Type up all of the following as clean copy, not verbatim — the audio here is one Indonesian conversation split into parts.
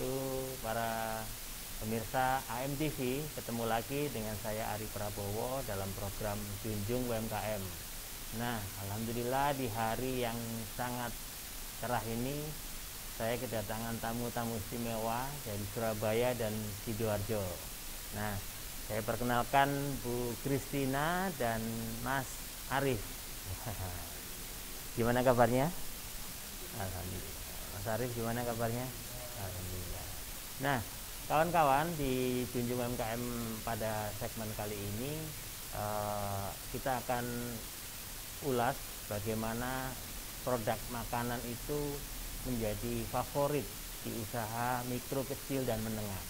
wabarakatuh. Para pemirsa AMTV, ketemu lagi dengan saya Ari Prabowo dalam program Junjung UMKM. Nah, alhamdulillah di hari yang sangat cerah ini saya kedatangan tamu-tamu istimewa dari Surabaya dan Sidoarjo. Nah, saya perkenalkan Bu Kristina dan Mas Arif. Gimana kabarnya? Alhamdulillah. Mas Arif gimana kabarnya? Alhamdulillah. Nah, kawan-kawan, di Junjung UMKM pada segmen kali ini kita akan ulas bagaimana produk makanan itu menjadi favorit di usaha mikro, kecil, dan menengah.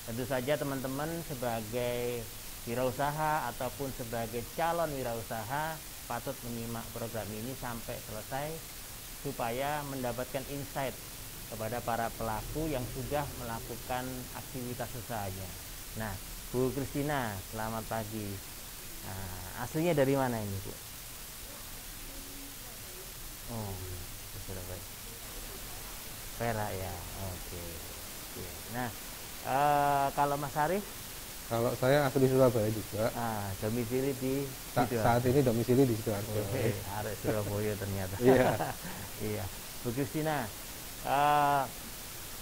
Tentu saja teman-teman sebagai wirausaha ataupun sebagai calon wirausaha patut menyimak program ini sampai selesai supaya mendapatkan insight kepada para pelaku yang sudah melakukan aktivitas usahanya. Nah, Bu Kristina, selamat pagi. Nah, aslinya dari mana ini, Bu? Oh, Surabaya. Perak ya, oke. Nah, kalau Mas Arif? Kalau saya asli Surabaya juga. Domisili di saat ini domisili di Sidoarjo. Arek Surabaya ternyata. Iya. Iya. Bu Kristina,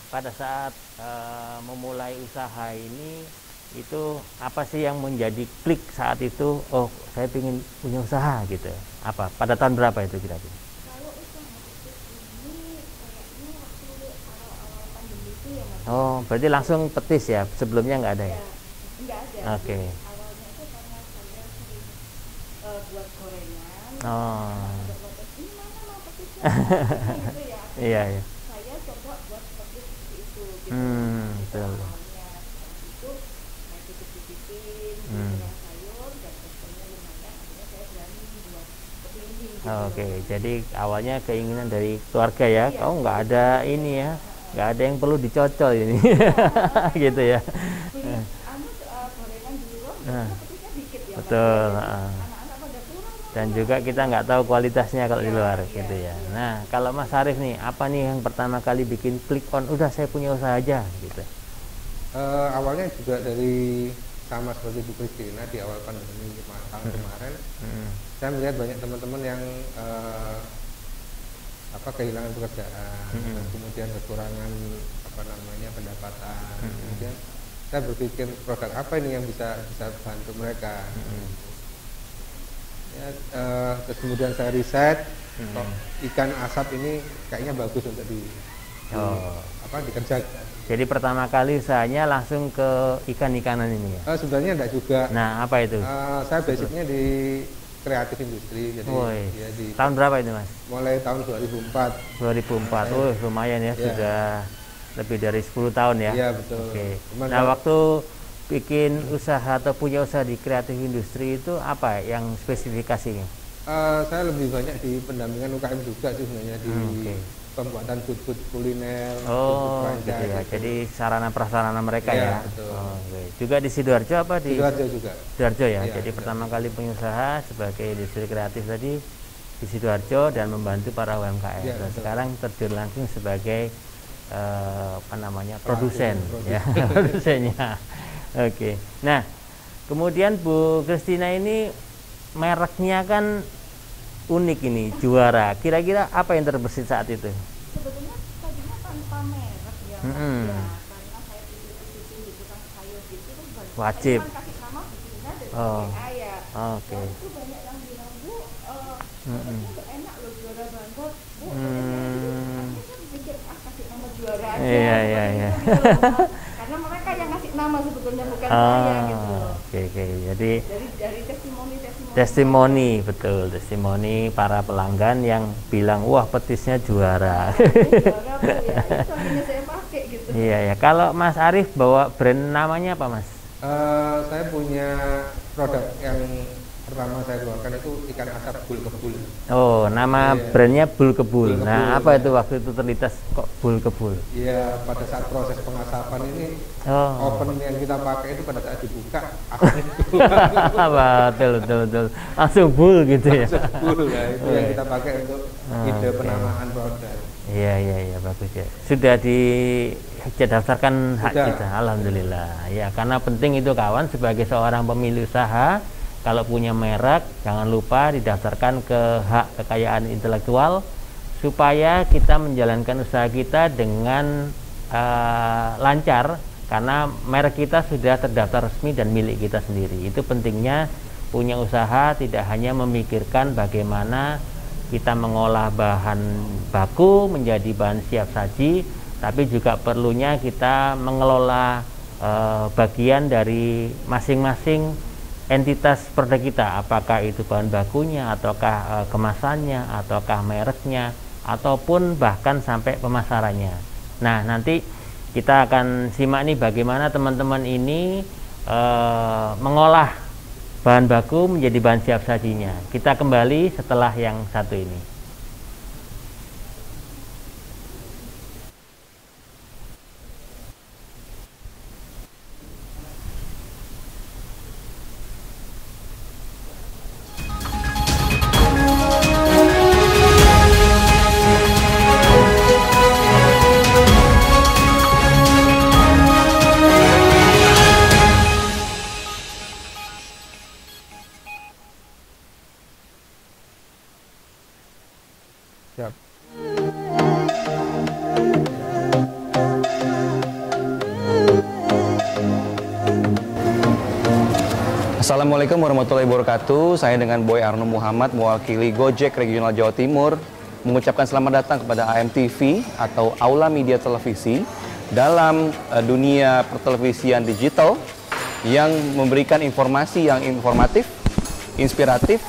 pada saat memulai usaha ini itu apa sih yang menjadi klik saat itu? Oh, saya ingin punya usaha gitu. Apa? Pada tahun berapa itu kira-kira? Kalau usaha ini kayaknya waktu awal-awal pandemi itu ya, Mas. Oh, berarti langsung petis ya? Sebelumnya nggak ada ya? Enggak ada. Oke. Awalnya itu karena saya sering buat gorengan. Oh. Ada protes, ini mana mau petisnya? Gitu ya. Iya, iya. Saya coba buat petis seperti itu. Gitu. Betul. Awalnya seperti itu saya titip-titipin dengan sayur dan responnya lumayan. Akhirnya saya berani buat seperti ini. Gitu. Oke, jadi awalnya keinginan dari keluarga ya, Iya. kau nggak ada ini ya, nggak ada yang perlu dicocol ini, gitu ya. Beli gorengan di luar, petisnya dikit ya. Betul. Mas. Anak-anak pada pulang. Dan juga kita nggak tahu kualitasnya kalau di Iya, luar, iya, gitu ya. iya. Nah, kalau Mas Arif nih, apa nih yang pertama kali bikin klik on, udah saya punya usaha aja, gitu. Awalnya juga dari sama seperti Bu Kristina di awal pandemi tahun kemarin. Saya melihat banyak teman-teman yang kehilangan pekerjaan, dan kemudian kekurangan pendapatan. Kemudian saya berpikir produk apa ini yang bisa bantu mereka. Ya, terus kemudian saya riset, kok ikan asap ini kayaknya bagus untuk dikerjakan. Jadi pertama kali usahanya langsung ke ikan-ikanan ini ya? Sebenarnya enggak juga. Nah, apa itu? Saya basicnya di kreatif industri, jadi ya tahun berapa itu, Mas? mulai tahun 2004. 2004, lumayan ya, sudah lebih dari 10 tahun ya? Iya, betul. Oke. Nah, waktu bikin usaha atau punya usaha di kreatif industri itu apa yang spesifikasinya? Saya lebih banyak di pendampingan UKM juga sih sebenarnya, di pembuatan food kuliner. Oh, gitu ya. Jadi sarana prasarana mereka ya. Betul. Juga di Sidoarjo apa di? Sidoarjo juga. Sidoarjo ya. Iya, jadi pertama kali pengusaha sebagai industri kreatif tadi di Sidoarjo dan membantu para UMKM. Iya, Dan betul. sekarang terjun langsung sebagai produsen ya, produsennya. Oke. Nah, kemudian Bu Kristina ini mereknya kan unik ini, Juara. Kira-kira apa yang terbersit saat itu? Sebetulnya tadinya tanpa merek ya, Mas. Ya, karena saya titip-titipin di tukang sayur gitu kan banyak. Wajib. Saya cuma kasih nama bikinnya dari Oh. WA ya. Oke. Wah, itu banyak yang bilang, Bu, petisnya tuh enak loh, Juara banget. Bu, akhirnya saya pikir, kasih nama Juara aja. Iya, iya, iya. Karena mereka yang ngasih nama sebetulnya, bukan saya gitu loh. Oke. Jadi Dari testimoni betul, testimoni para pelanggan yang bilang, wah petisnya juara. Juara, Bu, ya. Itu akhirnya saya pakai gitu. Iya ya. Kalau Mas Arif bawa brand namanya apa, Mas? Saya punya produk yang pertama saya keluarkan itu ikan asap bul kebul. Oh, nama brandnya Bul Kebul. Bul Kebul, Nah, apa itu waktu itu terlintas kok Bul Kebul? Iya, pada saat proses pengasapan ini Oh. oven yang kita pakai itu pada saat dibuka asapnya keluar. betul. Langsung Bul gitu ya. Bul ya, itu yang kita pakai untuk ide penamaan produk. Iya, bagus ya. Sudah daftarkan hak Sudah. kita. Alhamdulillah. Ya, karena penting itu kawan, sebagai seorang pemilik usaha, kalau punya merek jangan lupa didaftarkan ke hak kekayaan intelektual supaya kita menjalankan usaha kita dengan lancar, karena merek kita sudah terdaftar resmi dan milik kita sendiri. Itu pentingnya punya usaha, tidak hanya memikirkan bagaimana kita mengolah bahan baku menjadi bahan siap saji, tapi juga perlunya kita mengelola bagian dari masing-masing entitas produk kita, apakah itu bahan bakunya, ataukah kemasannya, ataukah mereknya, ataupun bahkan sampai pemasarannya. Nah, nanti kita akan simak nih bagaimana teman-teman ini mengolah bahan baku menjadi bahan siap sajinya. Kita kembali setelah yang satu ini. Siap. Assalamualaikum warahmatullahi wabarakatuh. Saya dengan Boy Arno Muhammad, mewakili Gojek Regional Jawa Timur, mengucapkan selamat datang kepada AMTV atau Aula Media Televisi dalam dunia pertelevisian digital yang memberikan informasi yang informatif, inspiratif,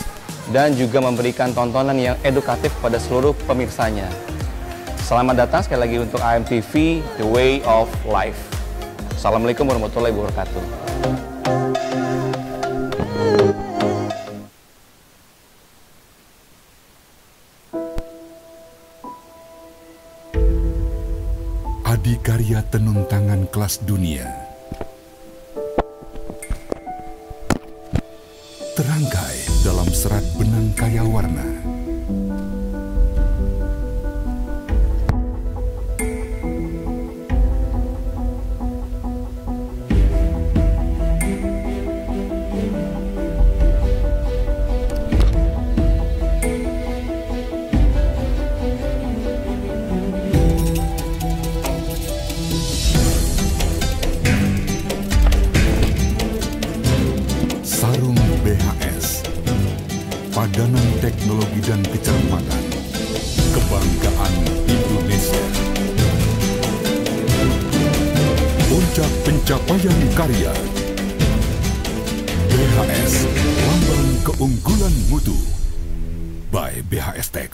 dan juga memberikan tontonan yang edukatif pada seluruh pemirsanya. Selamat datang sekali lagi untuk AMTV, The Way of Life. Assalamualaikum warahmatullahi wabarakatuh. Adikarya tenun tangan kelas dunia terangkai dalam serat benang kaya warna. Sarung BHS, padanan teknologi dan kecermatan, kebanggaan Indonesia. Puncak pencapaian karya, BHS, lambang keunggulan mutu, by BHS Tex.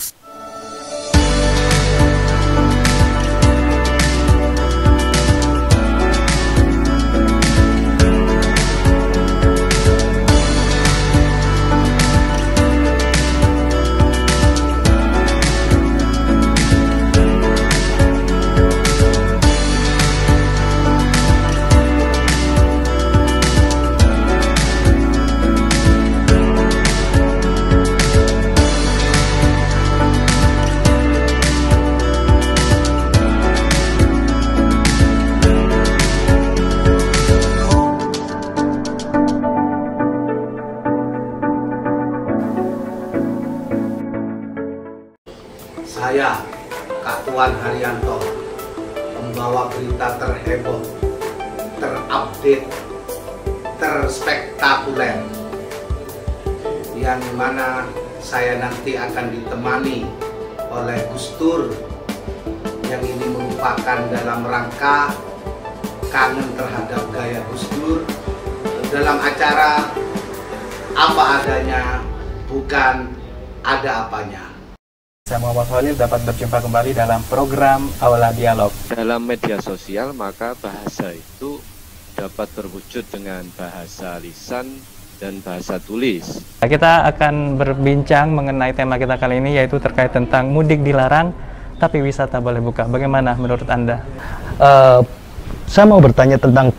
Saya, Kak Tuan Haryanto, membawa berita terheboh, terupdate, terspektakuler, yang mana saya nanti akan ditemani oleh Gus Dur, yang ini merupakan dalam rangka kangen terhadap gaya Gus Dur dalam acara apa adanya, bukan ada apanya. Saya Muhammad Khalil dapat berjumpa kembali dalam program Aula Dialog. Dalam media sosial, maka bahasa itu dapat terwujud dengan bahasa lisan dan bahasa tulis. Kita akan berbincang mengenai tema kita kali ini, yaitu terkait tentang mudik dilarang, tapi wisata boleh buka. Bagaimana menurut Anda? Saya mau bertanya tentang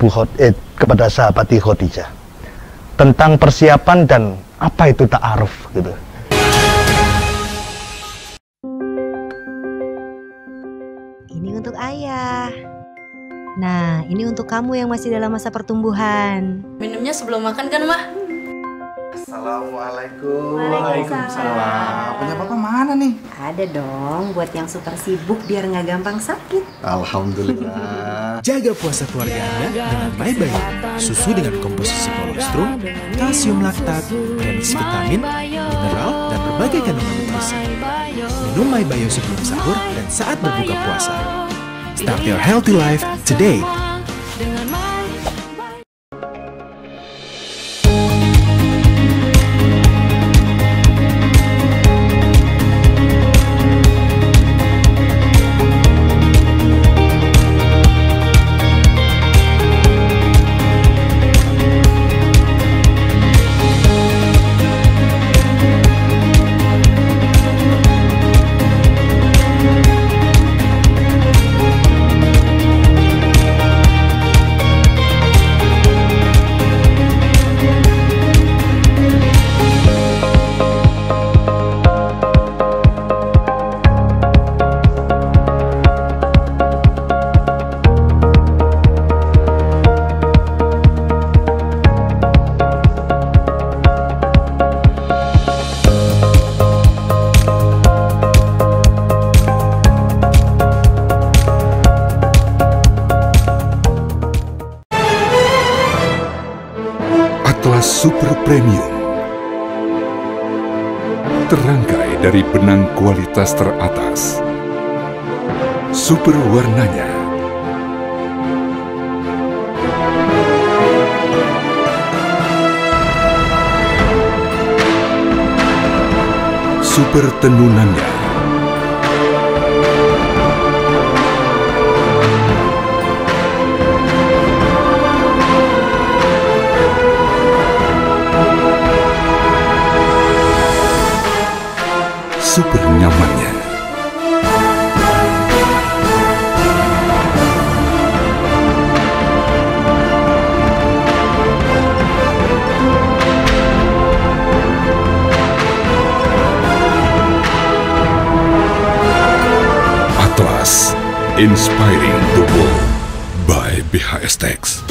kepada sahabati Khadijah tentang persiapan dan apa itu ta'aruf gitu. Ini untuk ayah. Nah, ini untuk kamu yang masih dalam masa pertumbuhan. Minumnya sebelum makan kan, Mah? Assalamualaikum. Waalaikumsalam. Punya papa mana nih? Ada dong, buat yang suka sibuk biar nggak gampang sakit. Alhamdulillah. Jaga puasa keluarga Anda dengan MyBio. Susu dengan komposisi kolostrum, kalsium laktat, remisi vitamin, mineral, dan berbagai kandungan nutrisi. Minum MyBio sebelum sahur dan saat berbuka puasa. Start your healthy life today. Super Premium terangkai dari benang kualitas teratas. Super warnanya, super tenunannya, super nyamannya. Atlas, inspiring the world by BHS Tex.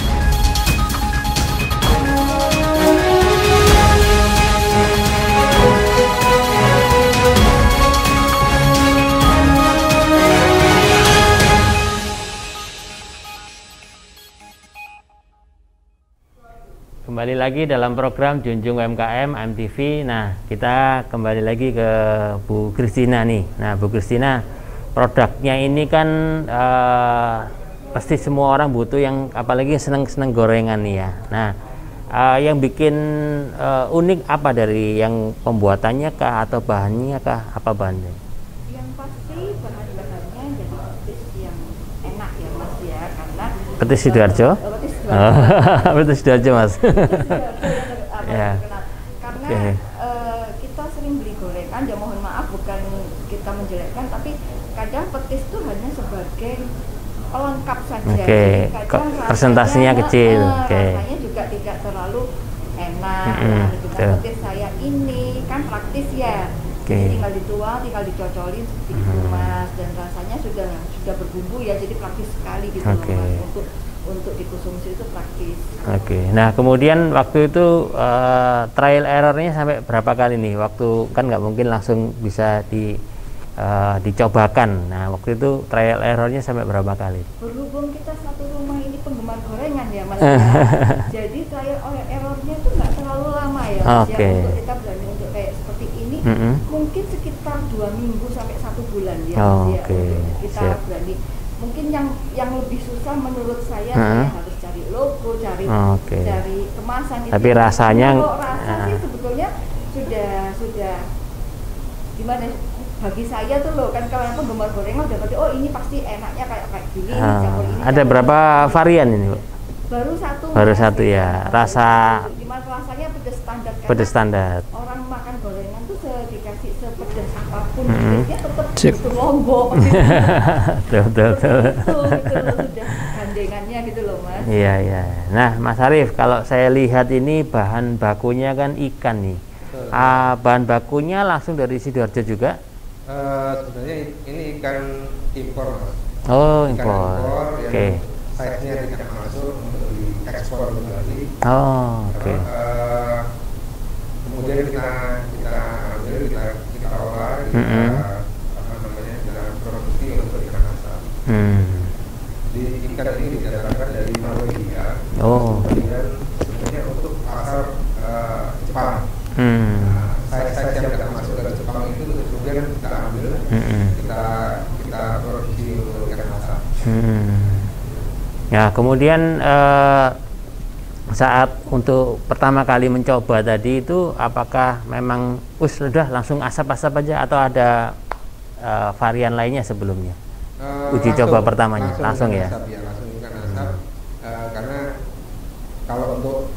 Kembali lagi dalam program Junjung UMKM AMTV. Nah, kita kembali lagi ke Bu Kristina nih. Nah, Bu Kristina, produknya ini kan pasti semua orang butuh, yang apalagi seneng-seneng gorengan nih ya. Nah, yang bikin unik apa dari yang pembuatannya kah atau bahannya kah? Apa bahannya? Yang pasti bahan-bahannya jadi petis yang enak ya Mas ya, karena Petis Sidoarjo? Petis Sidoarjo Mas. Ya. Karena kita sering beli gorengan, ya mohon maaf bukan kita menjelekkan, tapi kadang petis itu hanya sebagai pelengkap saja. Presentasinya kecil. Rasanya juga tidak terlalu enak. Petis saya ini kan praktis ya. Jadi tinggal dituang, tinggal dicocolin seperti itu Mas, dan rasanya sudah berbumbu ya, jadi praktis sekali gitu loh Mas. Untuk dikonsumsi itu praktis. Nah kemudian waktu itu trial errornya sampai berapa kali nih? Waktu kan nggak mungkin langsung bisa dicobakan. Nah waktu itu trial errornya sampai berapa kali? Berhubung kita satu rumah ini penggemar gorengan ya Mas. Jadi trial errornya itu nggak terlalu lama ya Mas. Ya, untuk kita berani untuk kayak seperti ini mungkin sekitar 2 minggu sampai 1 bulan ya Mas. Kita berani. Mungkin yang lebih susah menurut saya harus cari logo, cari kemasan. Tapi rasanya, rasa sih sebetulnya sudah gimana? Bagi saya tuh loh kan, kalau penggemar gorengan udah berarti ini pasti enaknya kayak gini. Ada berapa varian ini Bu? Baru satu ya. Rasanya pedas standar. Pedas standar. Orang makan gorengan tuh dikasih sepedas apapun, pedasnya tetap lombok. Betul. Sudah gandengannya gitu loh Mas. Iya. Nah Mas Arief, kalau saya lihat ini bahan bakunya kan ikan nih. Bahan bakunya langsung dari Sidoarjo juga? Sebenarnya ini ikan impor Mas. Oh impor. Oke. size-nya tidak masuk untuk diekspor kembali. Oh, oke. Kemudian kita ambil, kita olah, kita produksi untuk ikan asap. Jadi ikan ini didatangkan dari Norwegia. Kemudian sebenarnya untuk pasar Jepang. Size yang tidak masuk dari Jepang itu kemudian kita ambil, kita produksi untuk ikan asap. Ya, kemudian saat untuk pertama kali mencoba tadi itu, apakah memang sudah langsung asap-asap aja atau ada varian lainnya sebelumnya? Uji coba pertamanya langsung ya? Langsung ikan asap, karena kalau untuk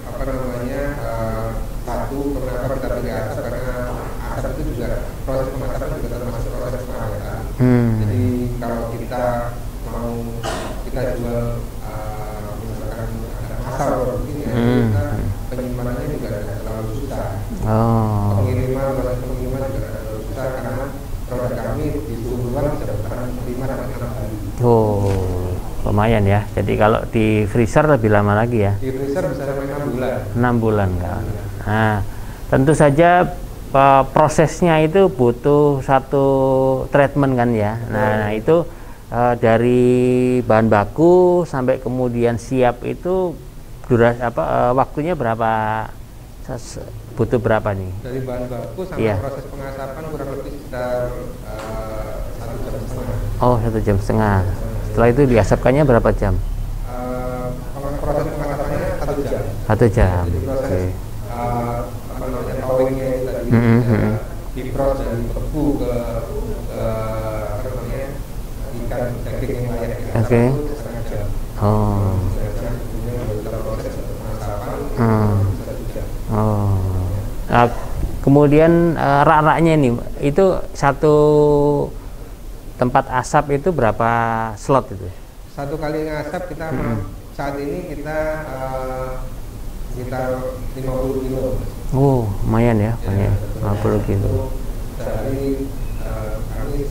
satu kenapa kita pilih asap, karena asap itu juga proses pemasaran juga termasuk proses pengawetan. Jadi kalau kita mau kita jual misalkan ada masal begini, kita penyimpanannya juga tidak terlalu susah. Pengiriman juga tidak terlalu susah, karena produk kami di suhu ruang bisa bertahan 5-6 hari. Lumayan ya. Jadi kalau di freezer lebih lama lagi ya? Di freezer bisa sampai 6 bulan. 6 bulan kan. Nah, tentu saja prosesnya itu butuh satu treatment kan ya. Nah, itu dari bahan baku sampai kemudian siap itu waktunya berapa? Butuh berapa nih? Dari bahan baku sampai proses pengasapan kurang lebih sekitar 1 jam setengah. Oh, 1 jam setengah. Setelah itu diasapkannya berapa jam? Proses pengasapannya 1 jam. 1 jam. Jadi proses towingnya itu tadi diproses dari beku ke ikan daging yang layak diasap itu setengah jam. Kemudian kita proses pengasapan 1 jam. Nah, kemudian rak-raknya ini itu satu tempat asap itu berapa slot itu? Satu kali ngasap kita saat ini kita 50 kilo. Lumayan ya, banyak. 50 kilo. Sehari kami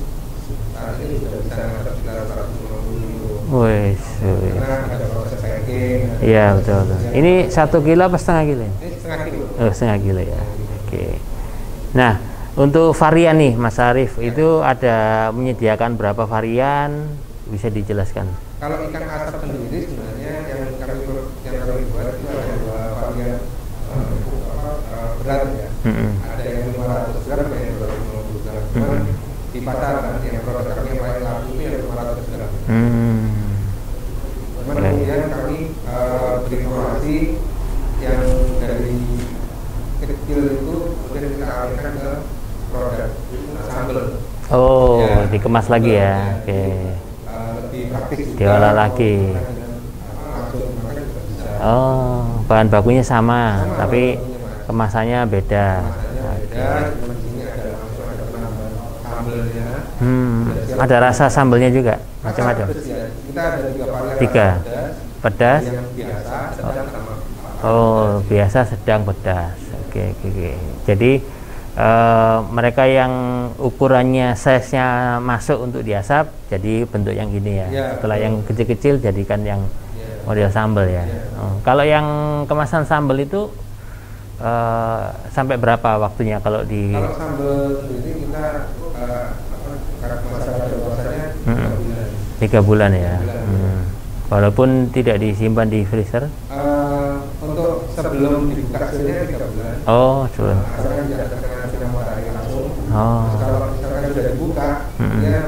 saat ini sudah bisa ngasap sekitar 150 kilo. Karena ada proses packing. Iya, betul. Ini 1 kilo apa setengah kilo? Ini setengah kilo. Setengah kilo ya. Oke. Nah, untuk varian nih Mas Arief, itu ada menyediakan berapa varian? Bisa dijelaskan? Kalau ikan asap sendiri sebenarnya yang kami buat itu ada 2 varian berat ya. Ada yang 500 gram, ada yang 250 gram. Cuman di pasaran yang produk kami yang paling laku itu yang 500 gram. Cuman kemudian kami berinovasi yang dari kecil itu kemudian kita alihkan ke produk sambal. Dikemas lagi ya. Oke. Lebih praktis. Diolah lagi. Bahan bakunya sama, tapi kemasannya beda. Ada rasa sambalnya juga, macam-macam. Kita ada 3 varian. 3. Pedas. Yang biasa, sedang, sama. Biasa, sedang, pedas. Oke. Jadi mereka yang ukurannya size-nya masuk untuk diasap, jadi bentuk yang gini ya. Setelah yang kecil-kecil jadikan yang model sambal ya. Kalau yang kemasan sambal itu sampai berapa waktunya kalau di? Kalau sambal sendiri kita masa kadaluarsanya 3 bulan ya. Walaupun tidak disimpan di freezer? Untuk sebelum dibuka hasilnya 3 bulan. Sebelum. Karena tidak terkena sinar matahari langsung. Kalau misalkan sudah dibuka, dia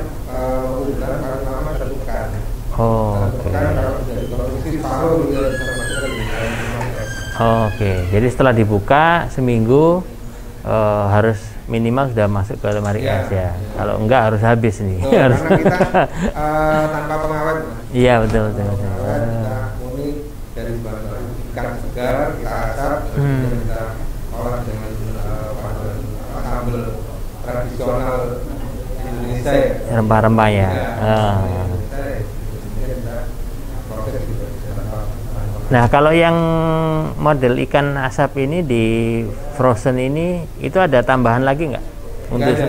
bulan paling lama terbuka. Kalau sudah diproduksi separuh dia bisa masuk ke Oke, jadi setelah dibuka seminggu harus minimal sudah masuk ke lemari es ya. Kalau enggak harus habis nih. Karena kita tanpa pengawet. Iya betul. Kita murni dari bahan ikan segar, kita asap, kemudian kita olah dengan sambal tradisional Indonesia ya. Rempah-rempah ya. Nah, kalau yang model ikan asap ini di frozen ini itu ada tambahan lagi nggak? Nggak ada.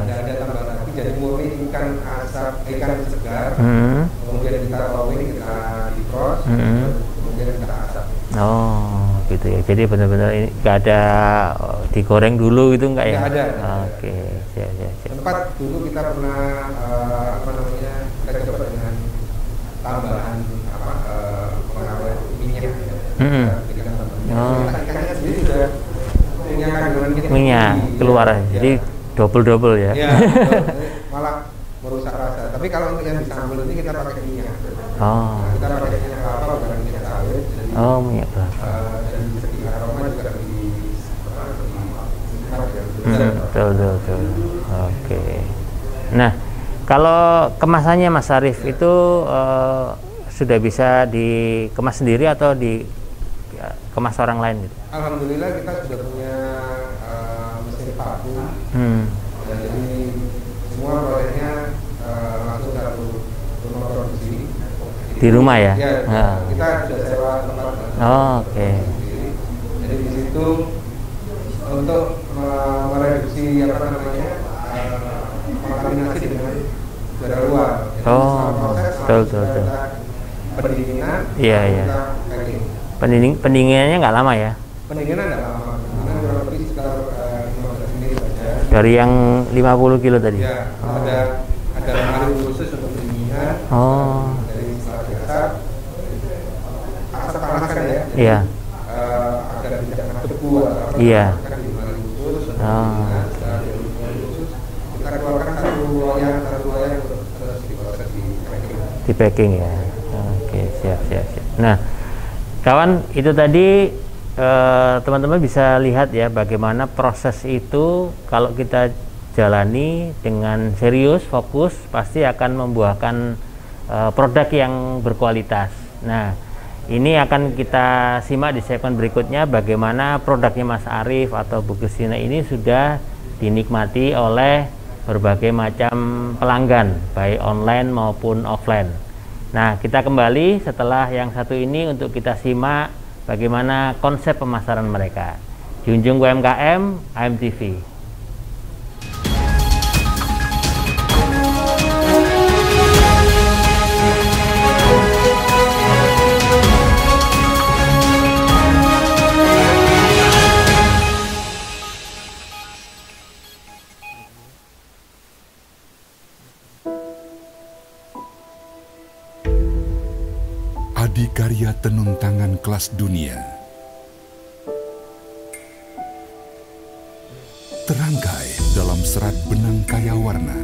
Nggak ada tambahan lagi. Jadi murni ikan asap, ikan segar. Kemudian kita towing, kita kemudian kita asap. Oh, gitu ya. Jadi benar-benar ini nggak ada digoreng dulu gitu nggak ya? Nggak ada. Oke, siap. Sempat dulu kita pernah kita coba dengan tambahan pengawet minyak. Ikannya sendiri sudah punya kandungan minyak keluar, jadi double ya. Ya, malah merusak rasa. Tapi kalau untuk yang di sambal ini kita pakai minyak. Kita pakai minyak kelapa bukan minyak sawit. Minyak kelapa. Dan di segi aroma juga lebih betul. Oke. Nah, kalau kemasannya Mas Arif itu sudah bisa dikemas sendiri atau dikemas orang lain gitu? Alhamdulillah kita sudah punya mesin vakum. Dan jadi semua prosesnya langsung satu rumah produksi di rumah ya? Kita sudah sewa tempat. Oke. Jadi di situ untuk mereduksi kontaminasi dengan udara luar. Betul. Pendinginan. Iya. Pendinginannya nggak lama ya? Pendinginan nggak lama. Kurang lebih sekitar 15 menit saja. Dari yang 50 kilo tadi? Ya, ada lemari khusus untuk pendinginan. Dari setelah biasa asap panas kan ya? Iya. Agar tidak kena debu atau apa? Iya. Di lemari khusus untuk pendinginan. Setelah di lemari khusus kita keluarkan satu loyang untuk terus diproses di packing ya. Oke, siap. Nah, kawan, itu tadi teman-teman bisa lihat ya bagaimana proses itu kalau kita jalani dengan serius, fokus, pasti akan membuahkan produk yang berkualitas. Nah, ini akan kita simak di segmen berikutnya bagaimana produknya Mas Arif atau Bu Kristina ini sudah dinikmati oleh berbagai macam pelanggan, baik online maupun offline. Nah, kita kembali setelah yang satu ini untuk kita simak bagaimana konsep pemasaran mereka. Junjung UMKM, AMTV. Adikarya tenun tangan kelas dunia terangkai dalam serat benang kaya warna.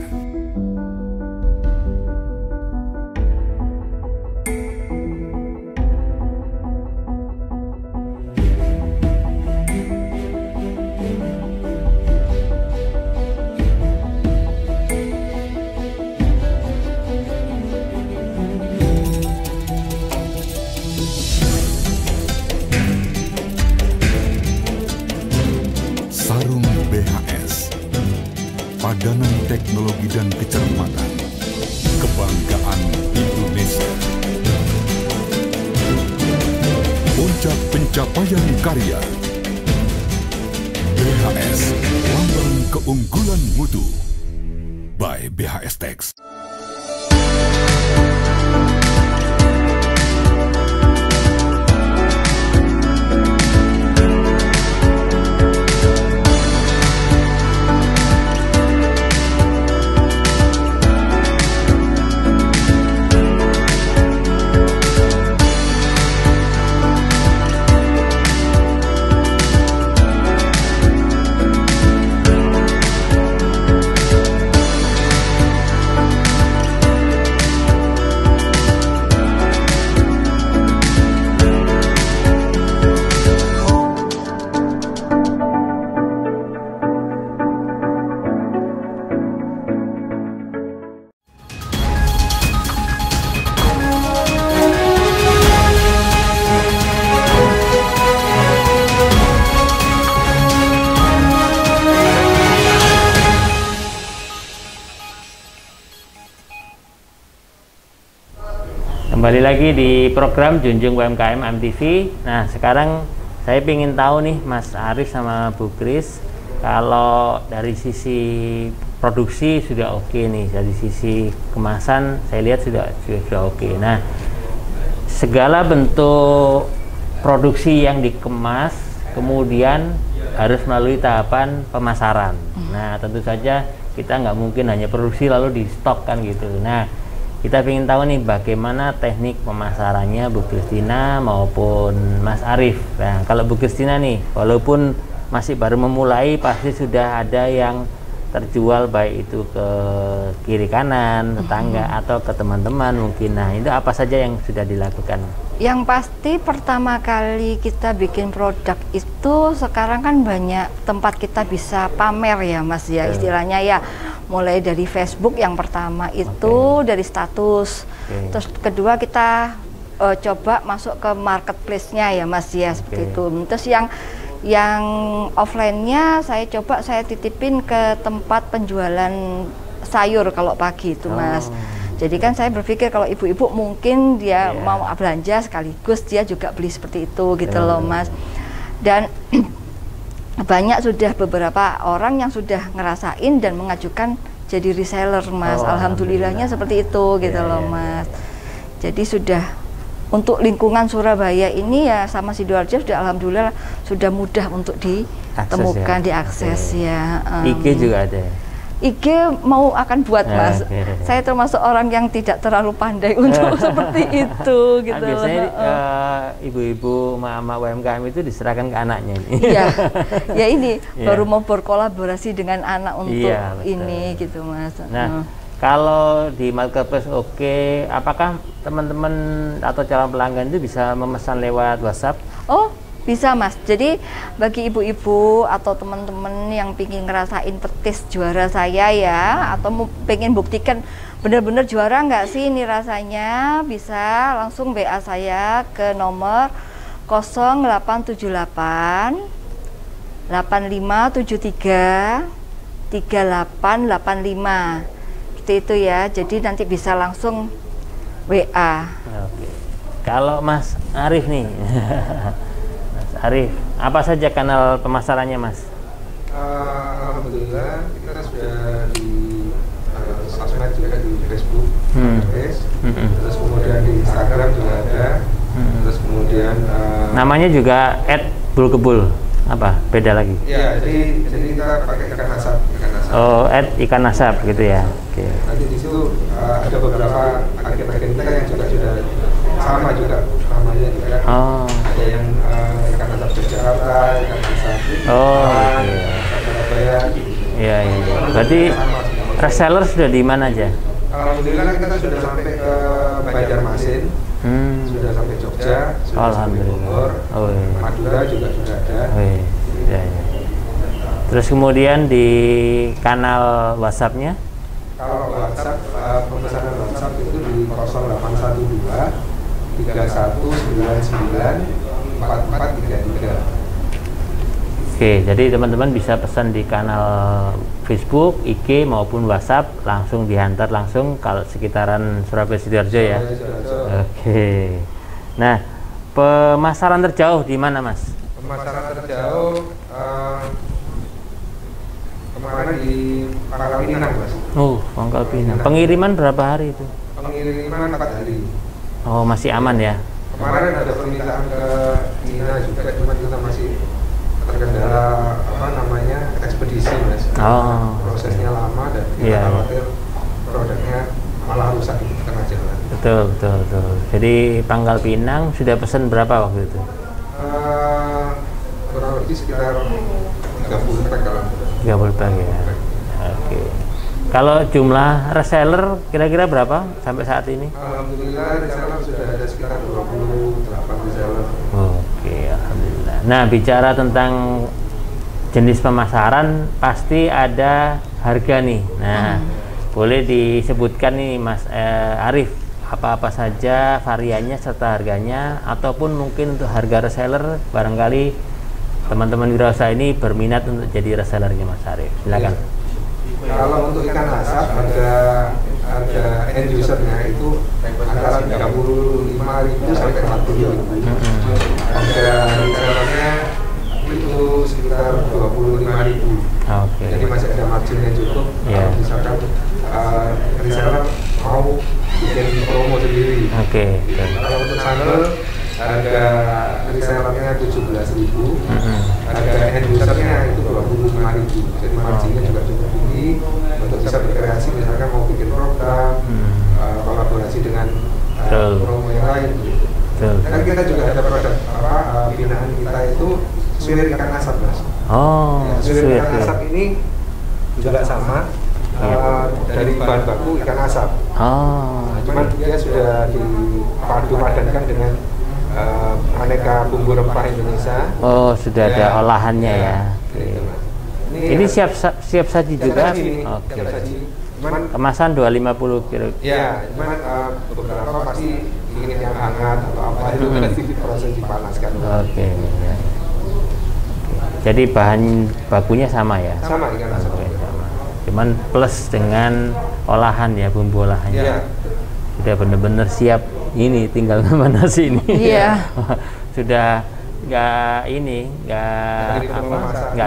Sarung BHS, padanan teknologi dan kecermatan, kebanggaan Indonesia. Puncak pencapaian karya, BHS, lambang keunggulan mutu, by BHS Tex. Kembali lagi di program Junjung UMKM AMTV. Nah, sekarang saya ingin tahu nih Mas Arif sama Bu Kris, kalau dari sisi produksi sudah oke nih, dari sisi kemasan saya lihat sudah oke. Nah, segala bentuk produksi yang dikemas kemudian harus melalui tahapan pemasaran. Nah, tentu saja kita nggak mungkin hanya produksi lalu di stok kan gitu. Nah, kita ingin tahu nih bagaimana teknik pemasarannya Bu Kristina maupun Mas Arief. Nah, kalau Bu Kristina nih, walaupun masih baru memulai, pasti sudah ada yang terjual baik itu ke kiri kanan, tetangga atau ke teman-teman mungkin. Nah, itu apa saja yang sudah dilakukan? Yang pasti pertama kali kita bikin produk itu sekarang kan banyak tempat kita bisa pamer ya Mas ya, istilahnya ya, mulai dari Facebook yang pertama itu dari status, terus kedua kita coba masuk ke marketplace-nya ya Mas ya, seperti itu. Terus yang offline-nya saya coba saya titipin ke tempat penjualan sayur kalau pagi itu Mas. Jadi kan saya berpikir kalau ibu-ibu mungkin dia mau belanja sekaligus dia juga beli seperti itu gitu loh Mas. Dan banyak sudah beberapa orang yang sudah ngerasain dan mengajukan jadi reseller Mas. Alhamdulillahnya seperti itu gitu loh Mas. Jadi sudah untuk lingkungan Surabaya ini ya sama Sidoarjo sudah alhamdulillah sudah mudah untuk ditemukan, diakses ya. IG juga ada. IG mau akan buat Mas. Saya termasuk orang yang tidak terlalu pandai untuk seperti itu gitu. Biasanya ibu-ibu mama UMKM itu diserahkan ke anaknya ini. Iya. Ya ini baru mau berkolaborasi dengan anak untuk ini gitu Mas. Nah, kalau di marketplace apakah teman-teman atau calon pelanggan itu bisa memesan lewat WhatsApp? Oh, bisa Mas. Jadi bagi ibu-ibu atau teman-teman yang pingin ngerasain petis juara saya ya, atau pengen buktikan benar-benar juara nggak sih ini rasanya, bisa langsung WA saya ke nomor 0878 8573 3885. Itu ya, jadi nanti bisa langsung WA. Kalau Mas Arief nih, Mas Arief, apa saja kanal pemasarannya Mas? Alhamdulillah kita sudah di sosmed juga, di Facebook, terus kemudian di Instagram juga ada, terus kemudian namanya juga @bulkebul. Apa beda lagi? Ya, jadi kita pakai ikan asap. Oh, ikan asap gitu ya. Nanti di situ ada beberapa agen-agen kita yang juga sudah sama juga namanya juga. Ada yang ikan asap Jakarta, ikan asap Surabaya. Iya. Berarti reseller sudah di mana aja? Alhamdulillah kita sudah sampai ke Banjarmasin, sudah sampai Jogja, sudah sampai Bogor, Madura juga sudah ada. Terus kemudian di kanal WhatsApp-nya? Kalau WhatsApp, pemesanan WhatsApp itu di 0812 3199 4433. Oke, jadi teman-teman bisa pesan di kanal Facebook, IG maupun WhatsApp, langsung dihantar langsung kalau sekitaran Surabaya Sidoarjo ya. Oke. Nah, pemasaran terjauh di mana Mas? Pemasaran terjauh kemarin di Pangkal Pinang Mas. Pangkal Pinang. Pengiriman berapa hari itu? Pengiriman 4 hari. Oh, masih aman ya? Kemarin ada permintaan ke Mina juga, cuma kita masih terkendala ekspedisi Mas. Prosesnya lama dan kita khawatir produknya malah rusak di tengah jalan. Betul. Jadi Pangkal Pinang sudah pesan berapa waktu itu? Kurang lebih sekitar 30 pack kalau. 30 pack ya. Oke. Kalau jumlah reseller kira-kira berapa sampai saat ini? Alhamdulillah reseller sudah ada sekitar 28 reseller. Oke, alhamdulillah. Nah, bicara tentang jenis pemasaran pasti ada harga nih. Nah, boleh disebutkan nih Mas Arief apa-apa saja variannya serta harganya, ataupun mungkin untuk harga reseller barangkali teman-teman wirausaha ini berminat untuk jadi resellernya Mas Arief. Silakan. Kalau untuk ikan asap harga end usernya itu antara 35.000 sampai 40.000. Harga resellernya itu sekitar 25.000. Jadi masih ada margin yang cukup. Misalkan reseller mau bikin promo sendiri. Oke. Kalau untuk sandal harga resellernya 17.000, harga end usernya itu 25.000. Jadi marginnya juga cukup tinggi untuk bisa berkreasi, misalkan mau bikin program, kolaborasi dengan promo yang lain. Dan kita juga ada produk binaan kita itu suwir ikan asap, Mas. Suwir ikan asap ini juga sama. Dari bahan baku ikan asap. Cuman dia sudah dipadu padankan dengan aneka bumbu rempah Indonesia. Sudah ada olahannya ya. Ini siap saji juga. Oke. Kemasan 250 kilo. Ya, cuman beberapa pasti ingin yang hangat atau apa itu nanti diproses dipanaskan. Oke. Ya. Jadi bahan bakunya sama ya? Sama ikan asap. Cuman plus dengan olahan ya, bumbu olahannya. Iya. Sudah benar-benar siap, ini tinggal nama nasi ini. Iya. Sudah nggak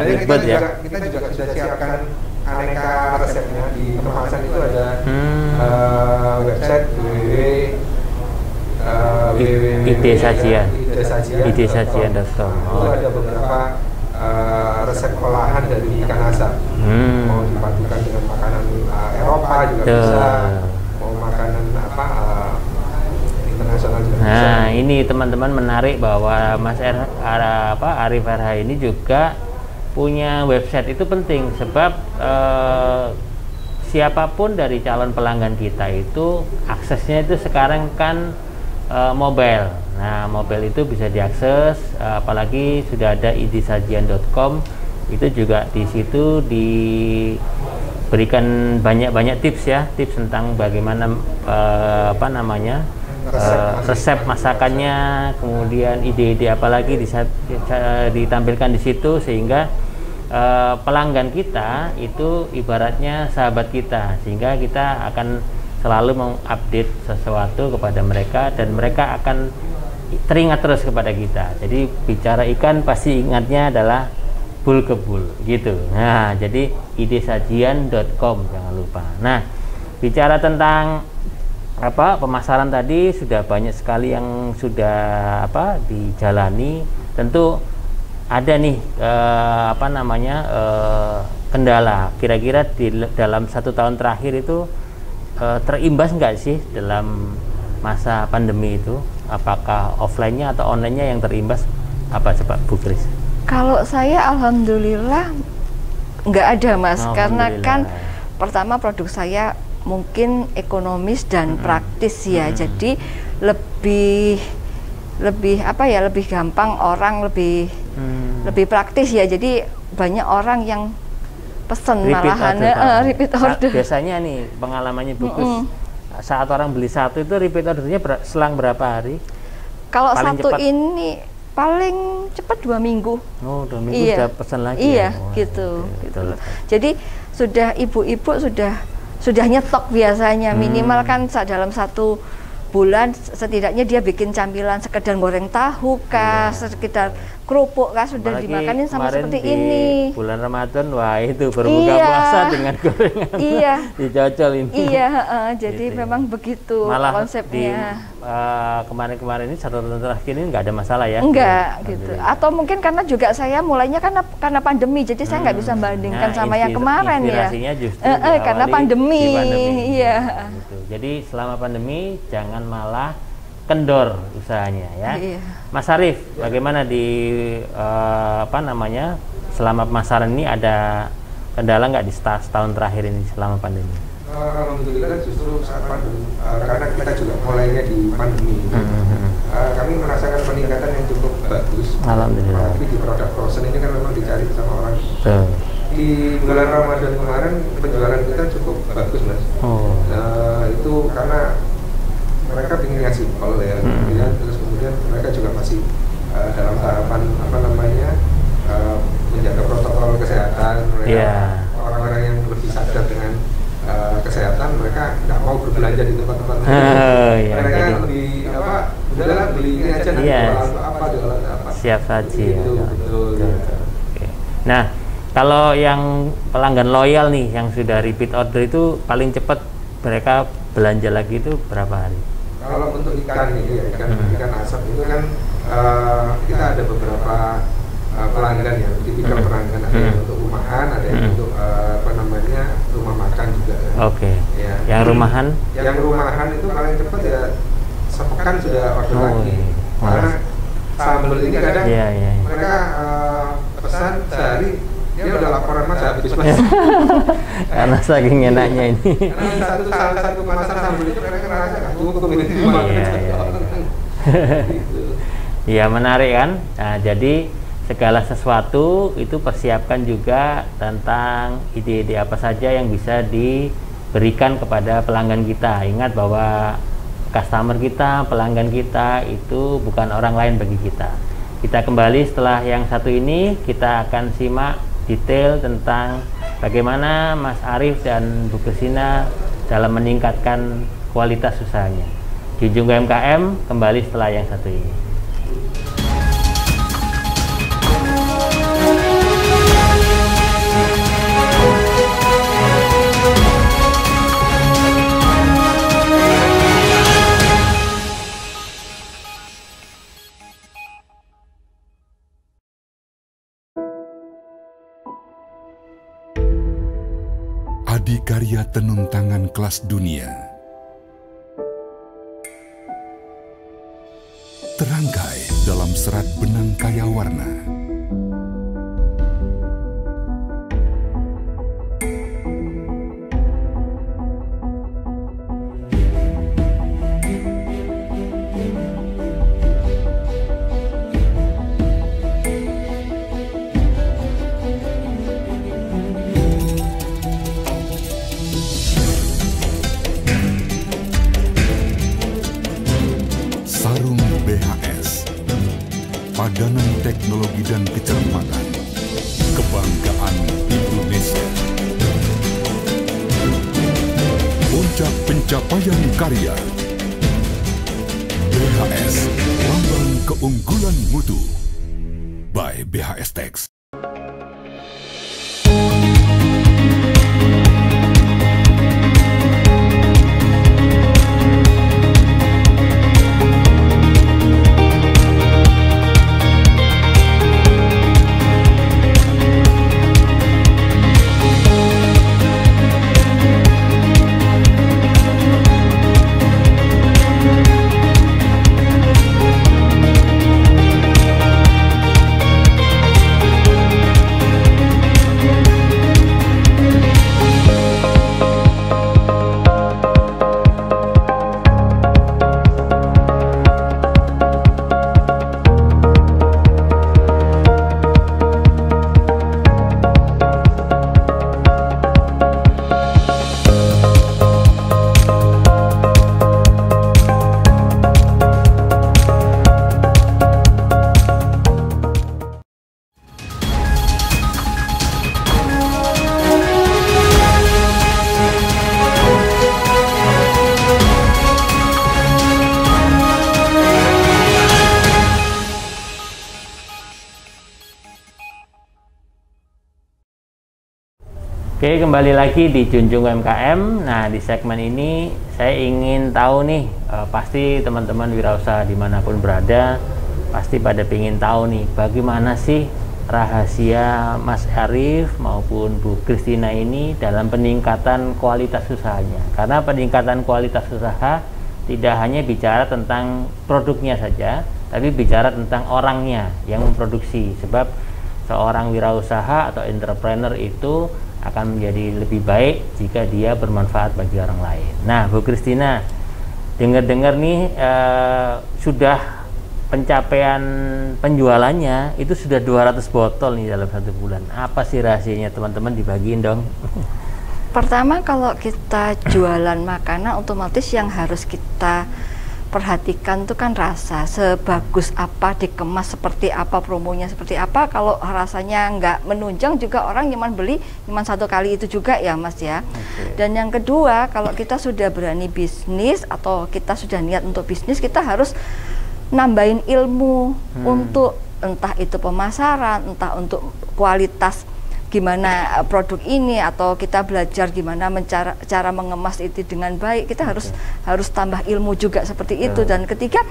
ribet ya. Kita juga sudah siapkan aneka resepnya. Di kemasan itu ada website idesajian.com. Itu ada beberapa resep olahan dari ikan asap. Mau dipadukan dengan makanan Eropa juga bisa, mau makanan internasional juga bisa. Nah, ini teman-teman menarik bahwa Mas Arif RH ini juga punya website. Itu penting sebab siapapun dari calon pelanggan kita itu aksesnya itu sekarang kan mobile. Nah, mobile itu bisa diakses, apalagi sudah ada idesajian.com. Itu juga di situ diberikan banyak tips ya, tips tentang bagaimana resep masakannya, kemudian ide-ide apalagi ditampilkan di situ, sehingga pelanggan kita itu ibaratnya sahabat kita, sehingga kita akan selalu mengupdate sesuatu kepada mereka dan mereka akan teringat terus kepada kita. Jadi bicara ikan pasti ingatnya adalah bul ke bul gitu. Nah, jadi idesajian.com jangan lupa. Nah, bicara tentang pemasaran tadi sudah banyak sekali yang sudah dijalani. Tentu ada nih kendala. Kira-kira dalam 1 tahun terakhir itu terimbas nggak sih dalam masa pandemi itu? Apakah offline-nya atau online-nya yang terimbas? Apa coba Bu Kris? Kalau saya alhamdulillah nggak ada, Mas, karena kan pertama produk saya mungkin ekonomis dan praktis ya, jadi lebih gampang orang lebih praktis ya, jadi banyak orang yang pesen malahan repeat order. Biasanya nih pengalamannya bagus, saat orang beli satu itu repeat ordernya selang berapa hari? Kalau satu cepat? Ini paling cepat 2 minggu. 2 minggu sudah pesan lagi. Iya, gitu. Jadi sudah ibu-ibu sudah nyetok biasanya, minimal kan dalam 1 bulan setidaknya dia bikin camilan, sekedar goreng tahu kah, sekedar kerupuk kah, sudah dimakanin sama seperti ini. Bulan Ramadan, wah itu berbuka puasa dengan gorengan. Iya. Dicocol ini. Iya, jadi gitu, memang begitu malah konsepnya. Kemarin-kemarin ini 1 tahun terakhir ini nggak ada masalah ya? Enggak, gitu. Atau mungkin karena juga saya mulainya karena pandemi, jadi saya nggak bisa bandingkan sama yang kemarin ya. Justru karena pandemi. Iya. Gitu. Jadi selama pandemi jangan malah kendor usahanya ya. Iya. Mas Arif, bagaimana selama pemasaran ini ada kendala nggak di setahun terakhir ini selama pandemi? Alhamdulillah justru saat pandemi, karena kita juga mulainya di pandemi, kami merasakan peningkatan yang cukup bagus. Alhamdulillah. Tapi di produk frozen ini kan memang dicari sama orang. Di bulan Ramadan kemarin penjualan kita cukup bagus, Mas. Itu karena mereka ingin yang simpel ya, terus kemudian mereka juga masih dalam tahapan menjaga protokol kesehatan. Orang-orang yang lebih sadar dengan kesehatan, mereka nggak mau berbelanja di tempat-tempat mereka lebih udahlah beli ini aja nanti jualan apa siap saji ya. Betul. Nah, kalau yang pelanggan loyal nih yang sudah repeat order itu paling cepat mereka belanja lagi itu berapa hari? Kalau untuk ikan ini ya, ikan asap itu kan kita ada beberapa pelanggan ya, tipikal pelanggan, ada yang untuk rumahan, ada yang untuk rumah makan juga. Oke. Ya. Yang rumahan? Yang rumahan itu paling cepat ya sepekan sudah order lagi. Karena sambal ini kadang mereka pesan sehari dia udah laporan Mas habis Mas. Karena saking enaknya ini. Karena satu kemasan sambal itu mereka ngerasa nggak cukup ini. Iya, menarik kan? Nah, jadi segala sesuatu itu persiapkan juga tentang ide-ide apa saja yang bisa diberikan kepada pelanggan kita. Ingat bahwa customer kita, pelanggan kita itu bukan orang lain bagi kita. Kita kembali setelah yang satu ini, kita akan simak detail tentang bagaimana Mas Arief dan Bu Kristina dalam meningkatkan kualitas usahanya. Junjung UMKM kembali setelah yang satu ini. Adikarya tenun tangan kelas dunia terangkai dalam serat benang kaya warna. Sarung BHS, padanan teknologi dan kecermatan, kebanggaan Indonesia. Puncak pencapaian karya, BHS, lambang keunggulan mutu, by BHS Tex. Oke, kembali lagi di Junjung UMKM. Nah, di segmen ini saya ingin tahu nih, pasti teman-teman wirausaha dimanapun berada pasti pada ingin tahu nih, bagaimana sih rahasia Mas Arief maupun Bu Kristina ini dalam peningkatan kualitas usahanya. Karena peningkatan kualitas usaha tidak hanya bicara tentang produknya saja, tapi bicara tentang orangnya yang memproduksi. Sebab seorang wirausaha atau entrepreneur itu akan menjadi lebih baik jika dia bermanfaat bagi orang lain. Nah, Bu Kristina, dengar-dengar nih sudah pencapaian penjualannya itu sudah 200 botol nih dalam 1 bulan. Apa sih rahasianya, teman-teman, dibagiin dong? Pertama, kalau kita jualan makanan, otomatis yang harus kita perhatikan itu kan rasa, sebagus apa dikemas, seperti apa promonya, seperti apa. Kalau rasanya nggak menunjang juga orang nyaman beli cuma 1 kali itu juga ya Mas ya. Dan yang kedua, kalau kita sudah berani bisnis atau kita sudah niat untuk bisnis, kita harus nambahin ilmu untuk entah itu pemasaran, entah untuk kualitas gimana produk ini, atau kita belajar gimana cara mengemas itu dengan baik, kita harus tambah ilmu juga seperti itu. Dan ketiga,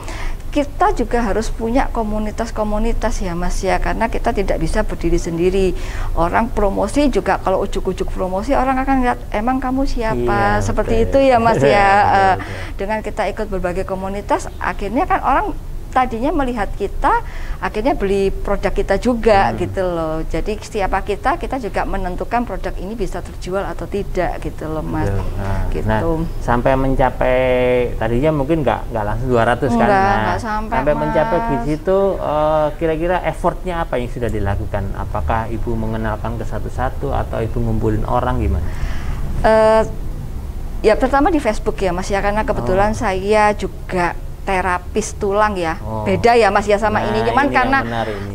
kita juga harus punya komunitas-komunitas ya Mas ya, karena kita tidak bisa berdiri sendiri. Orang promosi juga, kalau ujuk-ujuk promosi orang akan lihat emang kamu siapa, seperti itu ya Mas ya. Dengan kita ikut berbagai komunitas, akhirnya kan orang tadinya melihat kita, akhirnya beli produk kita juga gitu loh. Jadi siapa kita juga menentukan produk ini bisa terjual atau tidak gitu loh Mas. Gitu. Nah, sampai mencapai tadinya mungkin nggak langsung 200 kan? Nah, sampai mencapai di situ, kira-kira effortnya apa yang sudah dilakukan? Apakah Ibu mengenalkan ke satu-satu atau Ibu ngumpulin orang, gimana? Ya pertama di Facebook ya Mas ya, karena kebetulan saya juga terapis tulang ya, beda ya Mas ya sama ini, cuman karena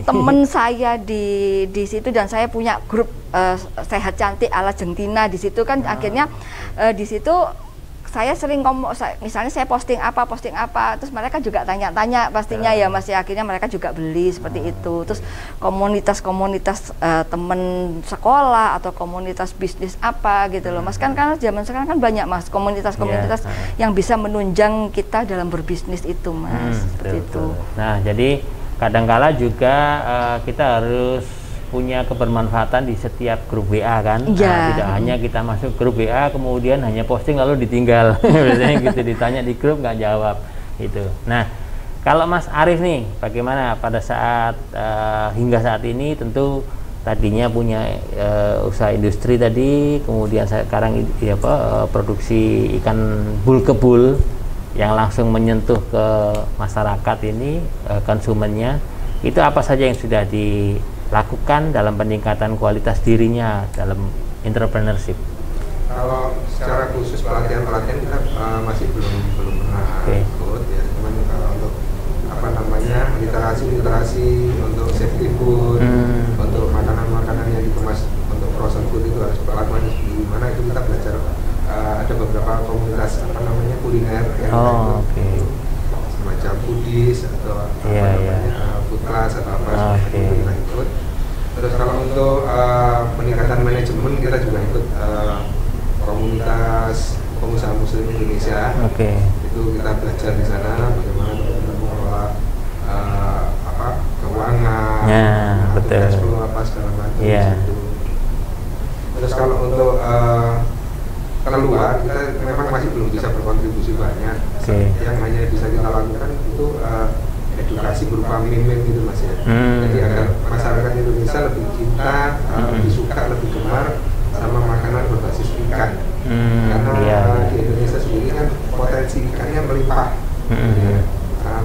temen saya di situ, dan saya punya grup sehat cantik ala Jengtina di situ kan, akhirnya di situ saya sering ngomong, misalnya saya posting apa, terus mereka juga tanya-tanya pastinya ya Mas ya, akhirnya mereka juga beli seperti itu. Terus komunitas-komunitas temen sekolah atau komunitas bisnis apa gitu loh Mas, kan karena zaman sekarang kan banyak Mas komunitas-komunitas yang bisa menunjang kita dalam berbisnis itu Mas, seperti itu. Nah jadi kadangkala juga kita harus punya kebermanfaatan di setiap grup WA kan. Nah, tidak hanya kita masuk grup WA kemudian hanya posting lalu ditinggal. Biasanya gitu, ditanya di grup nggak jawab itu. Nah kalau Mas Arief nih, bagaimana pada saat hingga saat ini, tentu tadinya punya usaha industri tadi, kemudian sekarang produksi ikan bul kebul yang langsung menyentuh ke masyarakat ini, konsumennya, itu apa saja yang sudah dilakukan dalam peningkatan kualitas dirinya dalam entrepreneurship? Kalau secara khusus pelatihan kita masih belum pernah ikut ya, cuman kalau untuk literasi untuk safety food, untuk makanan yang dikemas untuk frozen food itu harus perlakuannya gimana, itu kita belajar. Ada beberapa komunitas kuliner yang semacam foodies atau food class atau apa seperti itu kita ikut. Terus kalau untuk peningkatan manajemen, kita juga ikut komunitas pengusaha muslim Indonesia. Itu kita belajar di sana bagaimana mengelola keuangan, cash flow apa segala macam. Terus kalau untuk keluar, kita memang masih belum bisa berkontribusi banyak. Yang hanya bisa kita lakukan itu edukasi berupa meme gitu Mas ya. Jadi agar masyarakat Indonesia lebih cinta, lebih suka, lebih gemar sama makanan berbasis ikan. Karena di Indonesia sendiri kan potensi ikannya melimpah,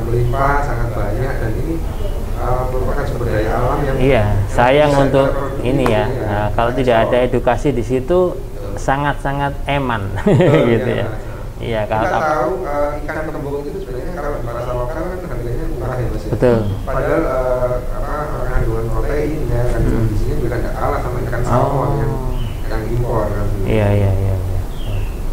melimpah sangat banyak, dan ini merupakan sumber daya alam yang sayang untuk ini ya. Kalau tidak ada edukasi di situ sangat-sangat eman gitu ya. Iya, kalau kita tahu ikan kembung itu sebenarnya kalau bahasa lokal kan harganya murah ya Mas ya. Betul. Padahal kandungan proteinnya, kandungan gizinya juga tidak kalah sama ikan salmon yang impor kan. Iya.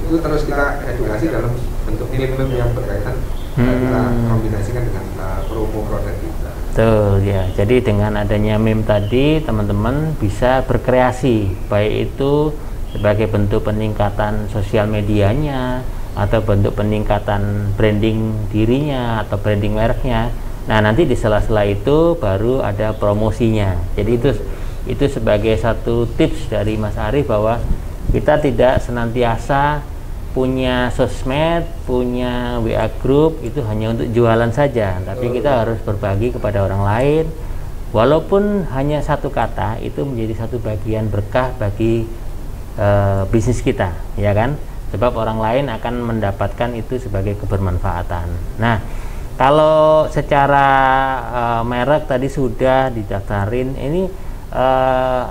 Itu terus kita edukasi dalam bentuk meme yang berkaitan, kita kombinasikan dengan promo produk kita. Betul ya. Jadi dengan adanya meme tadi, teman-teman bisa berkreasi, baik itu sebagai bentuk peningkatan sosial medianya atau bentuk peningkatan branding dirinya atau branding mereknya. Nah, nanti di sela-sela itu baru ada promosinya. Jadi itu sebagai satu tips dari Mas Arief bahwa kita tidak senantiasa punya sosmed, punya WA group itu hanya untuk jualan saja, tapi kita harus berbagi kepada orang lain. Walaupun hanya satu kata, itu menjadi satu bagian berkah bagi bisnis kita, ya kan? Sebab orang lain akan mendapatkan itu sebagai kebermanfaatan. Nah, kalau secara merek tadi sudah didaftarin, ini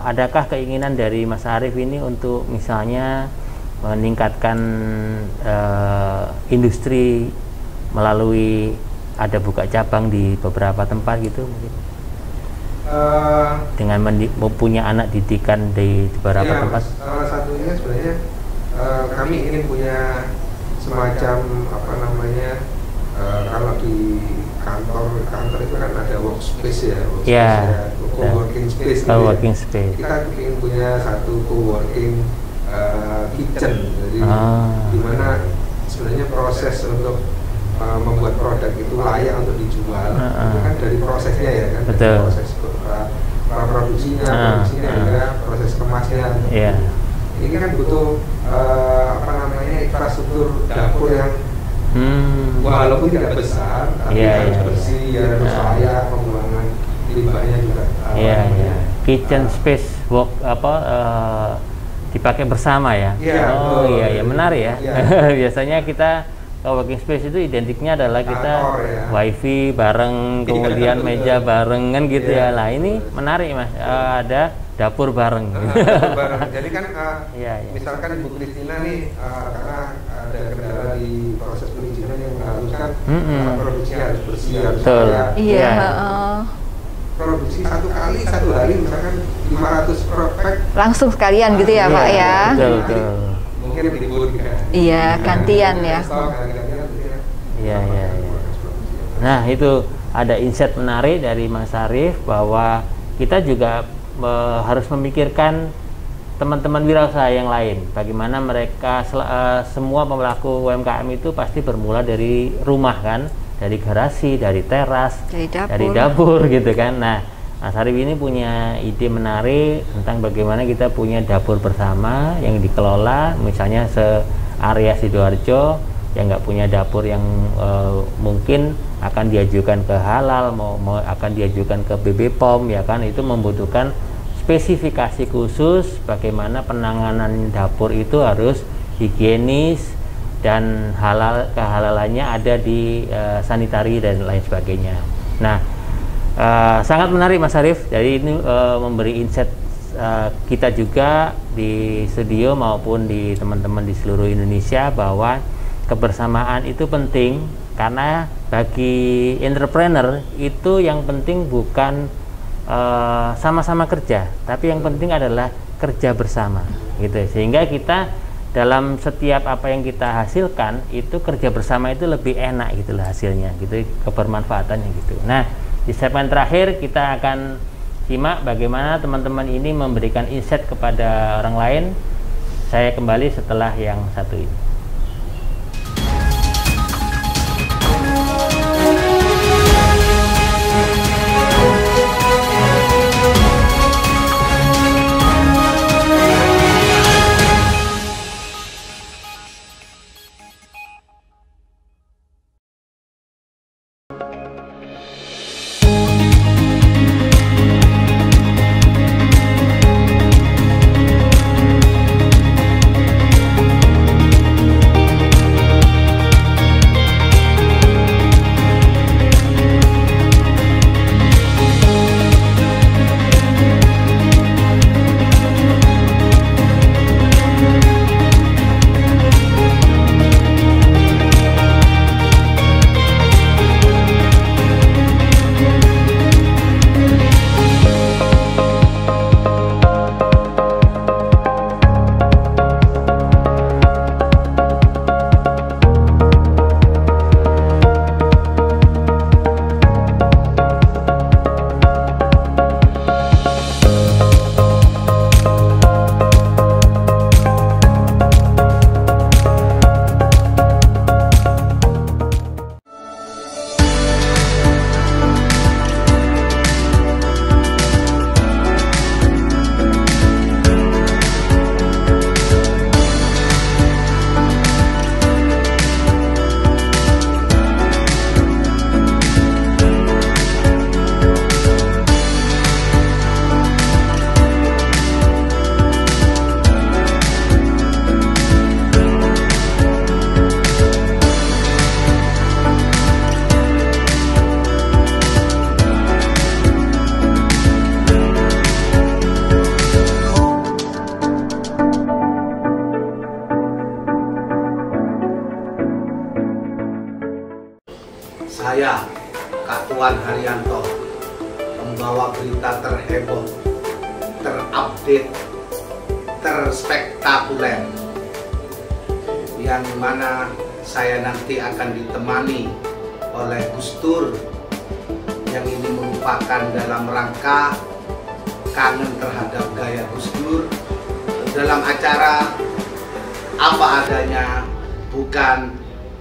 adakah keinginan dari Mas Arief ini untuk misalnya meningkatkan industri melalui ada buka cabang di beberapa tempat gitu mungkin? Dengan mempunyai anak didikan di beberapa tempat. Salah satunya sebenarnya kami ingin punya semacam kalau di kantor itu kan ada workspace ya, co-working space. Co-working space. Kita ingin punya satu co-working kitchen, jadi dimana sebenarnya proses untuk membuat produk itu layak untuk dijual itu kan dari prosesnya ya kan, dari proses produksinya hingga proses kemasnya. Ini kan butuh infrastruktur dapur yang walaupun tidak besar tapi harus bersih, harus layak, pembuangan limbahnya juga. Kitchen space dipakai bersama ya. Iya menarik ya. Biasanya kita co-working space itu identiknya adalah kita wifi bareng, kemudian meja bareng kan gitu ya. Lah ini menarik Mas, ada dapur bareng. Jadi kan misalkan Ibu Kristina nih karena ada kendala di proses perizinan yang mengharuskan produksinya harus bersih, harus layak. Produksi satu hari misalkan 500 pack langsung sekalian gitu ya Pak ya. Betul. Mungkin libur kan. Iya, gantian ya. Iya. Nah, itu ada insight menarik dari Mas Arief bahwa kita juga harus memikirkan teman-teman wirausaha yang lain. Bagaimana mereka semua pelaku UMKM itu pasti bermula dari rumah kan, dari garasi, dari teras, dari dapur gitu kan. Nah, Mas Arief ini punya ide menarik tentang bagaimana kita punya dapur bersama yang dikelola, misalnya se-area Sidoarjo yang nggak punya dapur yang mungkin akan diajukan ke halal, mau akan diajukan ke BB POM ya kan, itu membutuhkan spesifikasi khusus bagaimana penanganan dapur itu harus higienis dan kehalalannya ada di sanitari dan lain sebagainya. Nah, sangat menarik Mas Arief, jadi ini memberi insight kita juga di studio maupun di teman-teman di seluruh Indonesia bahwa kebersamaan itu penting, karena bagi entrepreneur itu yang penting bukan sama-sama kerja, tapi yang penting adalah kerja bersama gitu, sehingga kita dalam setiap apa yang kita hasilkan itu kerja bersama itu lebih enak gitulah hasilnya gitu, kebermanfaatannya gitu. Nah, di segmen terakhir kita akan simak bagaimana teman-teman ini memberikan insight kepada orang lain. Saya kembali setelah yang satu ini. Saya, Kak Tuan Haryanto, membawa berita terheboh, terupdate, terspektakuler, yang mana saya nanti akan ditemani oleh Gustur yang ini merupakan dalam rangka kangen terhadap gaya Gus Dur dalam acara apa adanya, bukan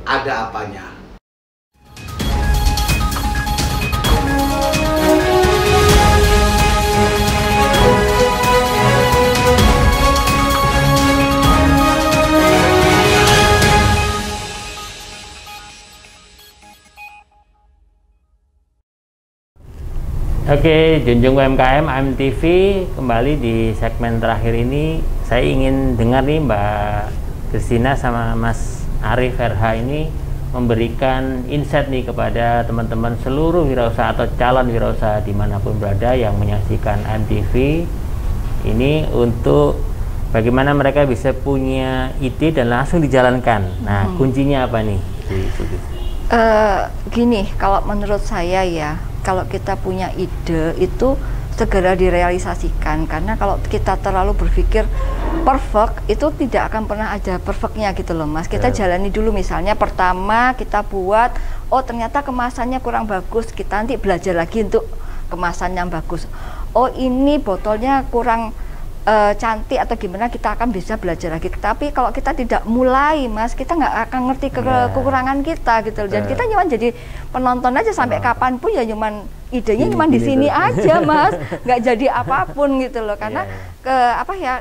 ada apanya. Oke, Junjung UMKM AMTV kembali di segmen terakhir ini. Saya ingin dengar nih Mbak Christina sama Mas Arif RH ini memberikan insight nih kepada teman-teman seluruh wirausaha atau calon wirausaha dimanapun berada yang menyaksikan AMTV ini untuk bagaimana mereka bisa punya ide dan langsung dijalankan. Nah, kuncinya apa nih? Gini, kalau menurut saya ya, kalau kita punya ide itu segera direalisasikan, karena kalau kita terlalu berpikir perfect itu tidak akan pernah ada perfectnya gitu loh Mas. Kita jalani dulu, misalnya pertama kita buat, oh ternyata kemasannya kurang bagus, kita nanti belajar lagi untuk kemasan yang bagus. Oh ini botolnya kurang cantik atau gimana, kita akan bisa belajar lagi. Tapi kalau kita tidak mulai Mas, kita nggak akan ngerti kekurangan kita gitu. Dan kita cuma jadi penonton aja sampai kapanpun ya, cuman idenya cuma di sini aja Mas, nggak jadi apapun gitu loh. Karena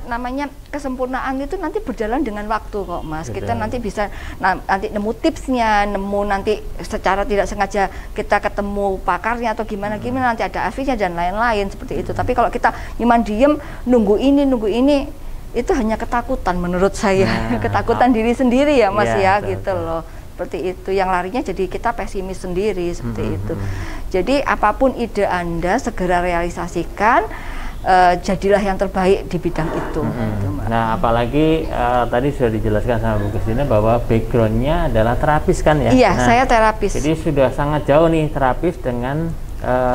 namanya kesempurnaan itu nanti berjalan dengan waktu kok Mas. Kita nanti bisa nanti nemu tipsnya, nemu nanti secara tidak sengaja kita ketemu pakarnya atau gimana nanti ada avisnya dan lain-lain seperti itu. Tapi kalau kita cuma diem nunggu ini itu hanya ketakutan menurut saya. Ketakutan diri sendiri ya Mas ya gitu loh. Seperti itu, yang larinya jadi kita pesimis sendiri seperti itu. Jadi apapun ide Anda segera realisasikan, jadilah yang terbaik di bidang itu. Nah, apalagi tadi sudah dijelaskan sama Bu Christina bahwa backgroundnya adalah terapis kan ya? Iya, saya terapis. Jadi sudah sangat jauh nih terapis dengan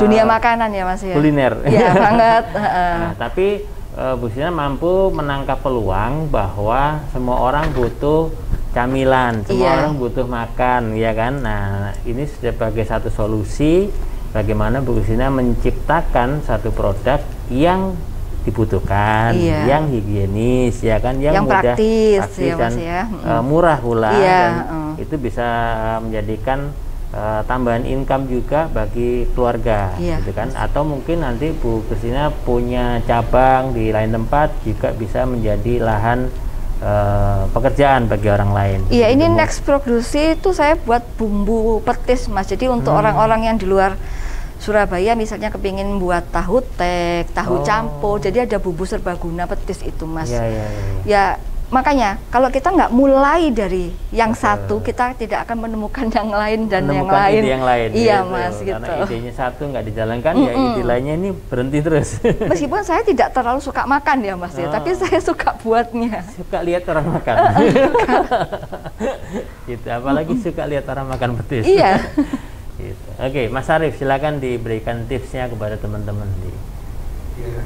dunia makanan ya Mas ya. Kuliner. Iya banget. Nah, tapi Bu Christina mampu menangkap peluang bahwa semua orang butuh camilan, semua orang butuh makan, ya kan? Nah, ini sebagai satu solusi bagaimana Bu Christina menciptakan satu produk yang dibutuhkan, yang higienis, ya kan, yang mudah, praktis ya, dan Mas, ya. Murah pula, dan itu bisa menjadikan tambahan income juga bagi keluarga, gitu kan? Atau mungkin nanti Bu Christina punya cabang di lain tempat juga bisa menjadi lahan pekerjaan bagi orang lain. Iya, ini next produksi itu saya buat bumbu petis Mas. Jadi untuk orang-orang yang di luar Surabaya misalnya kepingin buat tahu tek, tahu campur, jadi ada bumbu serbaguna petis itu Mas. Ya makanya kalau kita nggak mulai dari yang satu, kita tidak akan menemukan yang lain dan yang lain. Ide yang lain. Iya gitu. Mas, gitu. Karena idenya satu nggak dijalankan, ya ide lainnya ini berhenti terus. Meskipun saya tidak terlalu suka makan ya Mas ya, tapi saya suka buatnya. Suka lihat orang makan. Gitu. Apalagi suka lihat orang makan petis. Iya. Gitu. Oke, Mas Arif, silakan diberikan tipsnya kepada teman-teman di. Iya.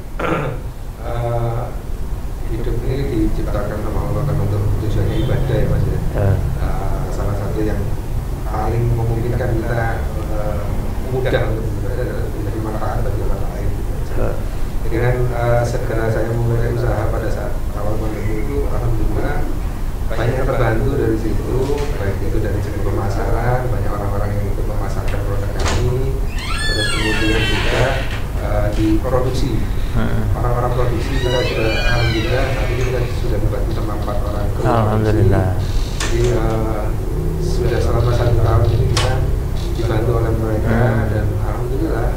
Hidup ini diciptakan sama Allah kan untuk tujuannya ibadah ya Mas ya. Salah satu yang paling memungkinkan kita mudah untuk beribadah adalah menjadi manfaat bagi orang lain. Dengan segera saya memulai usaha pada saat awal pandemi itu, alhamdulillah banyak yang terbantu dari situ, baik itu dari segi pemasaran, banyak orang-orang yang ikut memasarkan produk kami, terus kemudian juga diproduksi. Orang-orang produksi kita sudah alhamdulillah saat ini kita sudah dibantu sama 4 orang kru. Alhamdulillah. Jadi sudah selama 1 tahun ini kita dibantu oleh mereka dan alhamdulillah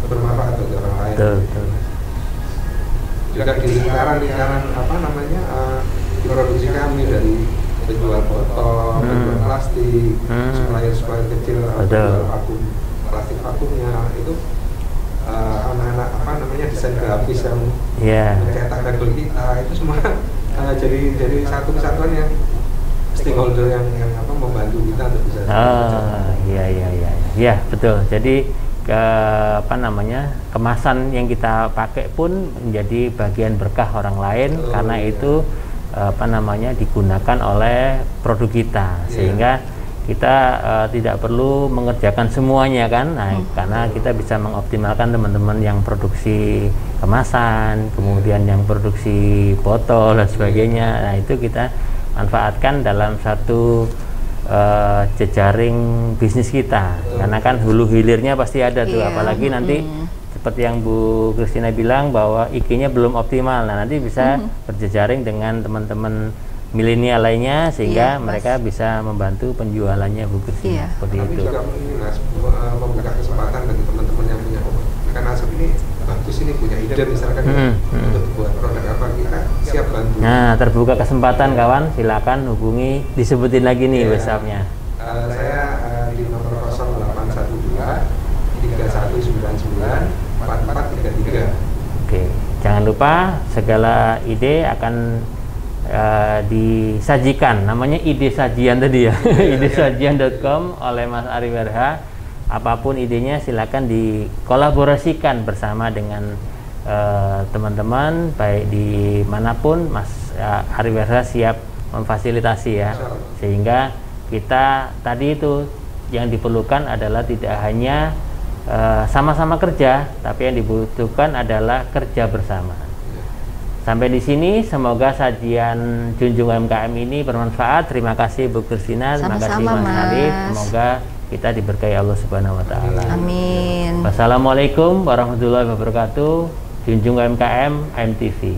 bermanfaat bagi orang lain. Juga di lingkaran apa namanya produksi kami, dari penjual botol, penjual plastik, supplier kecil, penjual vakum, plastik vakumnya itu. Anak-anak apa namanya desain grafis yang mencetak label kita itu semua jadi satu kesatuan yang stakeholder yang membantu kita untuk bisa. Iya betul. Jadi kemasan yang kita pakai pun menjadi bagian berkah orang lain karena itu digunakan oleh produk kita, sehingga kita tidak perlu mengerjakan semuanya kan. Nah, karena kita bisa mengoptimalkan teman-teman yang produksi kemasan, kemudian yang produksi botol dan sebagainya. Nah, itu kita manfaatkan dalam satu jejaring bisnis kita. Karena kan hulu hilirnya pasti ada tuh, apalagi nanti seperti yang Bu Christina bilang bahwa IG-nya belum optimal. Nah, nanti bisa berjejaring dengan teman-teman milenial lainnya sehingga mereka bisa membantu penjualannya Bu Christina. Seperti Kami itu. juga membuka kesempatan bagi teman-teman yang punya karena asap ini bagus, ini punya ide misalkan untuk buat produk apa, kita siap bantu. Nah, terbuka kesempatan kawan, silakan hubungi, disebutin lagi nih WhatsApp-nya. Saya di nomor 0812 3199 4433. Oke, jangan lupa segala ide akan disajikan, namanya ide sajian tadi ya, idesajian.com oleh Mas Ari Werha. Apapun idenya silakan dikolaborasikan bersama dengan teman-teman baik di manapun. Mas Ari Werha siap memfasilitasi ya, sehingga kita tadi itu yang diperlukan adalah tidak hanya sama-sama kerja, tapi yang dibutuhkan adalah kerja bersama. Sampai di sini, semoga sajian Junjung UMKM ini bermanfaat. Terima kasih Bu Christina, terima kasih Mas Arif. Semoga kita diberkahi Allah Subhanahu wa taala. Amin. Wassalamualaikum warahmatullahi wabarakatuh. Junjung UMKM MTV.